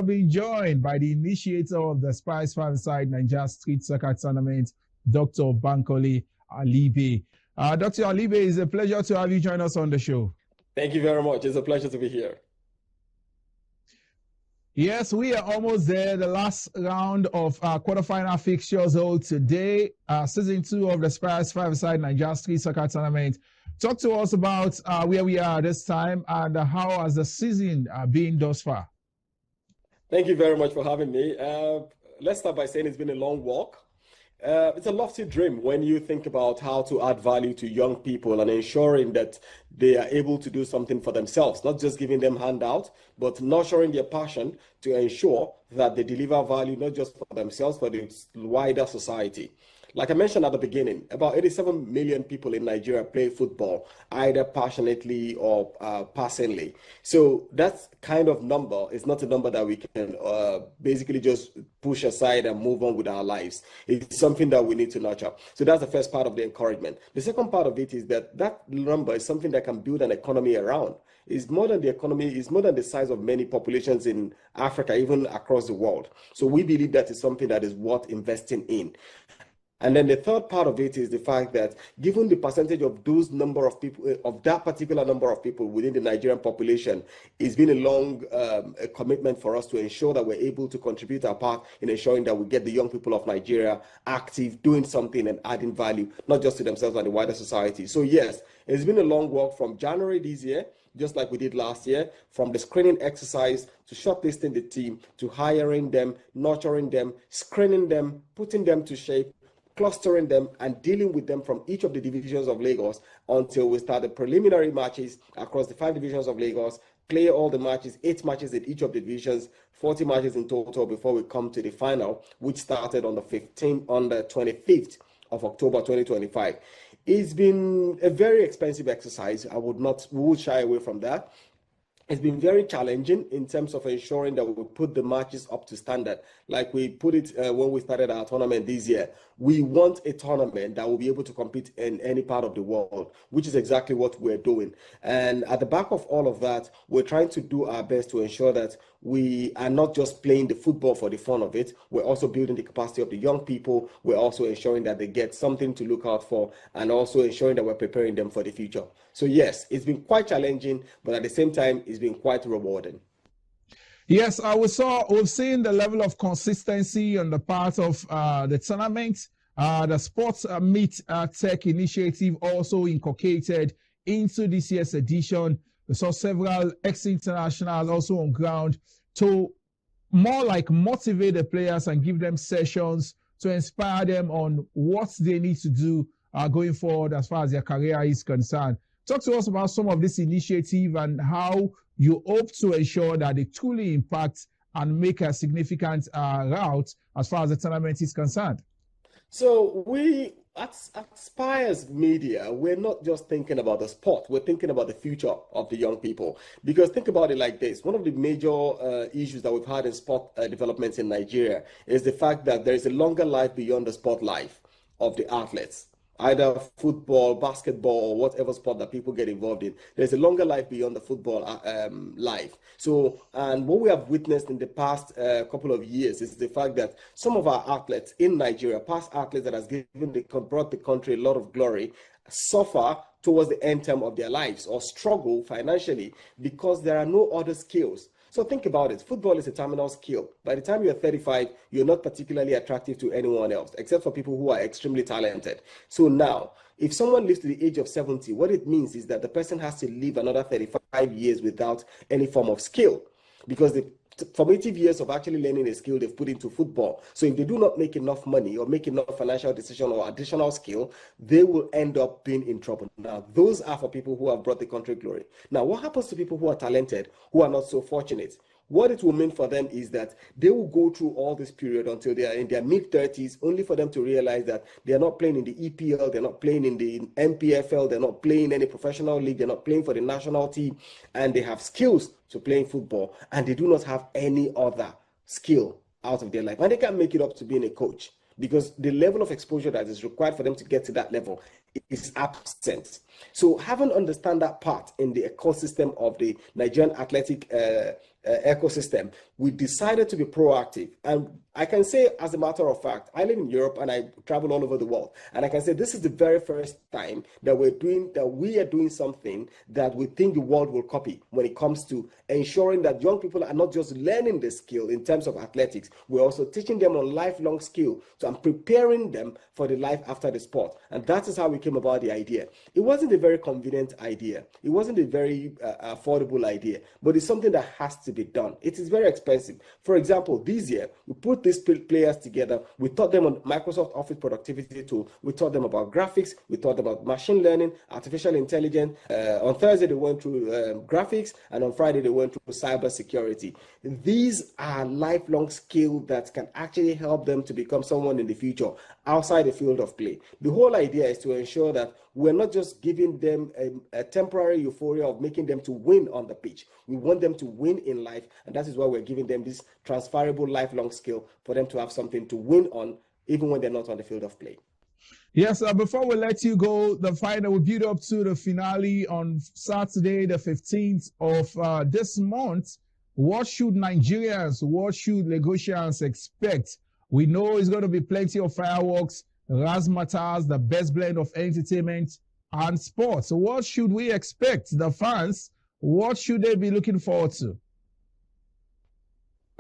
Being joined by the initiator of the Spires five-side Nigeria Street Soccer Tournament, Dr. Bankole Alibay. Dr. Alibay, it's a pleasure to have you join us on the show. Thank you very much. It's a pleasure to be here. Yes, we are almost there. The last round of quarterfinal fixtures hold today. Season 2 of the Spires five-side Nigeria Street Soccer Tournament. Talk to us about where we are this time and how has the season been thus far? Thank you very much for having me. Let's start by saying it's been a long walk. It's a lofty dream when you think about how to add value to young people and ensuring that they are able to do something for themselves, not just giving them handout, but nurturing their passion to ensure that they deliver value not just for themselves, but the wider society. Like I mentioned at the beginning, about 87 million people in Nigeria play football, either passionately or passively. So that kind of number is not a number that we can basically just push aside and move on with our lives. It's something that we need to nurture. So that's the first part of the encouragement. The second part of it is that that number is something that can build an economy around. It's more than the economy, it's more than the size of many populations in Africa, even across the world. So we believe that is something that is worth investing in. And then the third part of it is the fact that given the percentage of those number of people, of that particular number of people within the Nigerian population, it's been a long commitment for us to ensure that we're able to contribute our part in ensuring that we get the young people of Nigeria active, doing something and adding value, not just to themselves and the wider society. So yes, it's been a long walk from January this year, just like we did last year, from the screening exercise to shortlisting the team, to hiring them, nurturing them, screening them, putting them to shape, clustering them and dealing with them from each of the divisions of Lagos until we start the preliminary matches across the 5 divisions of Lagos, play all the matches, 8 matches in each of the divisions, 40 matches in total before we come to the final, which started on the 25th of October 2025. It's been a very expensive exercise. We would shy away from that. It's been very challenging in terms of ensuring that we put the matches up to standard. Like we put it when we started our tournament this year. We want a tournament that will be able to compete in any part of the world, which is exactly what we're doing. And at the back of all of that, we're trying to do our best to ensure that we are not just playing the football for the fun of it. We're also building the capacity of the young people. We're also ensuring that they get something to look out for and also ensuring that we're preparing them for the future. So yes, it's been quite challenging, but at the same time, it's been quite rewarding. Yes, we've seen the level of consistency on the part of the tournament. The Sports Meet Tech initiative also inculcated into this year's edition. We saw several ex-internationals also on ground to more like motivate the players and give them sessions to inspire them on what they need to do going forward as far as their career is concerned. Talk to us about some of this initiative and how you hope to ensure that they truly impact and make a significant route as far as the tournament is concerned. So we at Spires Media, we're not just thinking about the sport, we're thinking about the future of the young people. Because think about it like this, one of the major issues that we've had in sport developments in Nigeria is the fact that there is a longer life beyond the sport life of the athletes. Either football, basketball, or whatever sport that people get involved in. There's a longer life beyond the football life. So, and what we have witnessed in the past couple of years is the fact that some of our athletes in Nigeria, past athletes that has brought the country a lot of glory, suffer towards the end term of their lives or struggle financially because there are no other skills. So think about it. Football is a terminal skill. By the time you're 35, you're not particularly attractive to anyone else, except for people who are extremely talented. So now, if someone lives to the age of 70, what it means is that the person has to live another 35 years without any form of skill, because the formative years of actually learning a skill they've put into football. So if they do not make enough money or make enough financial decision or additional skill, they will end up being in trouble. Now, those are for people who have brought the country glory. Now, what happens to people who are talented, who are not so fortunate? What it will mean for them is that they will go through all this period until they are in their mid-30s, only for them to realize that they are not playing in the EPL, they're not playing in the MPFL, they're not playing in any professional league, they're not playing for the national team, and they have skills to playing football, and they do not have any other skill out of their life. And they can't make it up to being a coach, because the level of exposure that is required for them to get to that level is absent. So having understand that part in the ecosystem of the Nigerian athletic ecosystem, we decided to be proactive. And I can say, as a matter of fact, I live in Europe and I travel all over the world. And I can say this is the very first time that we are doing something that we think the world will copy when it comes to ensuring that young people are not just learning the skill in terms of athletics, we're also teaching them a lifelong skill. So I'm preparing them for the life after the sport. And that is how we came about the idea. It wasn't a very convenient idea. It wasn't a very affordable idea, but it's something that has to be done. It is very expensive. For example, this year, we put these players together. We taught them on Microsoft Office productivity tool. We taught them about graphics. We taught them about machine learning, artificial intelligence. On Thursday, they went through graphics, and on Friday, they went through cyber security. These are lifelong skills that can actually help them to become someone in the future outside the field of play. The whole idea is to ensure that we're not just giving them a temporary euphoria of making them to win on the pitch. We want them to win in life, and that is why we're giving them this transferable lifelong skill for them to have something to win on, even when they're not on the field of play. Yes, before we let you go, the final will build up to the finale on Saturday, the 15th of this month. What should Nigerians, what should Lagosians expect? We know it's going to be plenty of fireworks, razzmatazz, the best blend of entertainment and sports. So what should we expect? The fans, what should they be looking forward to?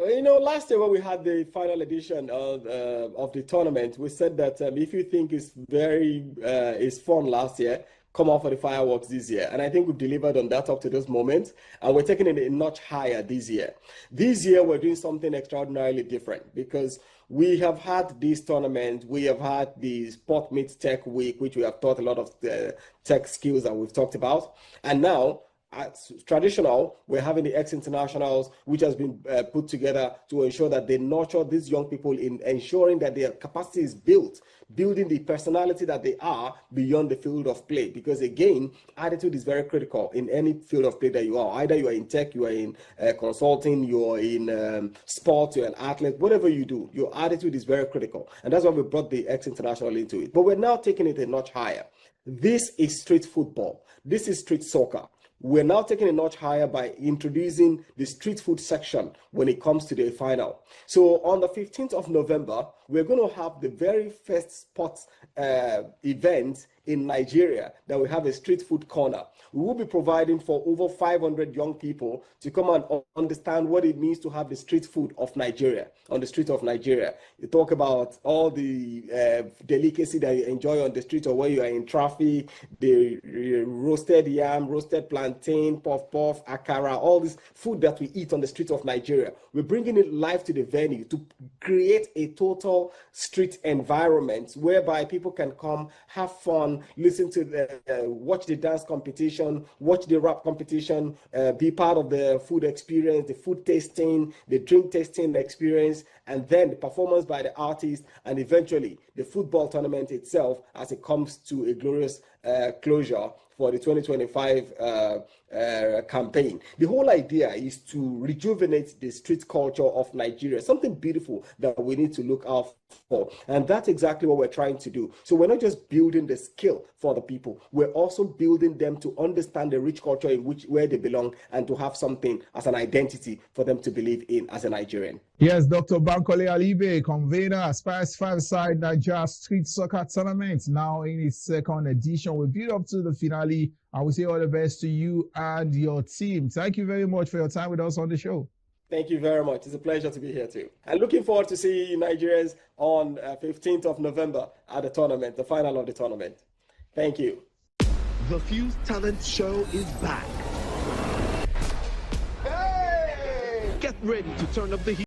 Last year when we had the final edition of the tournament, we said that if you think it's fun last year, come out for the fireworks this year. And I think we've delivered on that up to this moment. And we're taking it a notch higher this year. This year, we're doing something extraordinarily different because we have had this tournament. We have had the Sport Meets Tech Week, which we have taught a lot of the tech skills that we've talked about. And now, as traditional, we're having the ex-internationals, which has been put together to ensure that they nurture these young people in ensuring that their capacity is built, building the personality that they are beyond the field of play. Because again, attitude is very critical in any field of play that you are. Either you are in tech, you are in consulting, you are in sport, you're an athlete, whatever you do, your attitude is very critical. And that's why we brought the ex-international into it. But we're now taking it a notch higher. This is street football. This is street soccer. We're now taking a notch higher by introducing the street food section when it comes to the final. So on the 15th of November, we're going to have the very first sports event in Nigeria that we have a street food corner. We will be providing for over 500 young people to come and understand what it means to have the street food of Nigeria, on the street of Nigeria. You talk about all the delicacy that you enjoy on the street or where you are in traffic, the roasted yam, roasted plantain, puff, akara, all this food that we eat on the street of Nigeria. We're bringing it live to the venue to create a total street environment whereby people can come, have fun, listen to watch the dance competition, watch the rap competition, be part of the food experience, the food tasting, the drink tasting experience, and then the performance by the artist, and eventually the football tournament itself as it comes to a glorious closure for the 2025 campaign. The whole idea is to rejuvenate the street culture of Nigeria, something beautiful that we need to look out for. And that's exactly what we're trying to do. So we're not just building the skill for the people, we're also building them to understand the rich culture in where they belong and to have something as an identity for them to believe in as a Nigerian. Yes, Dr. Bankole Alibay, convener, Spires 5-side Nigeria Street Soccer Tournament, now in its second edition. We build up to the finale. I will say all the best to you and your team. Thank you very much for your time with us on the show. Thank you very much. It's a pleasure to be here too. And looking forward to seeing you Nigerians on 15th of November at the tournament, the final of the tournament. Thank you. The Fuse Talent Show is back. Hey! Get ready to turn up the heat.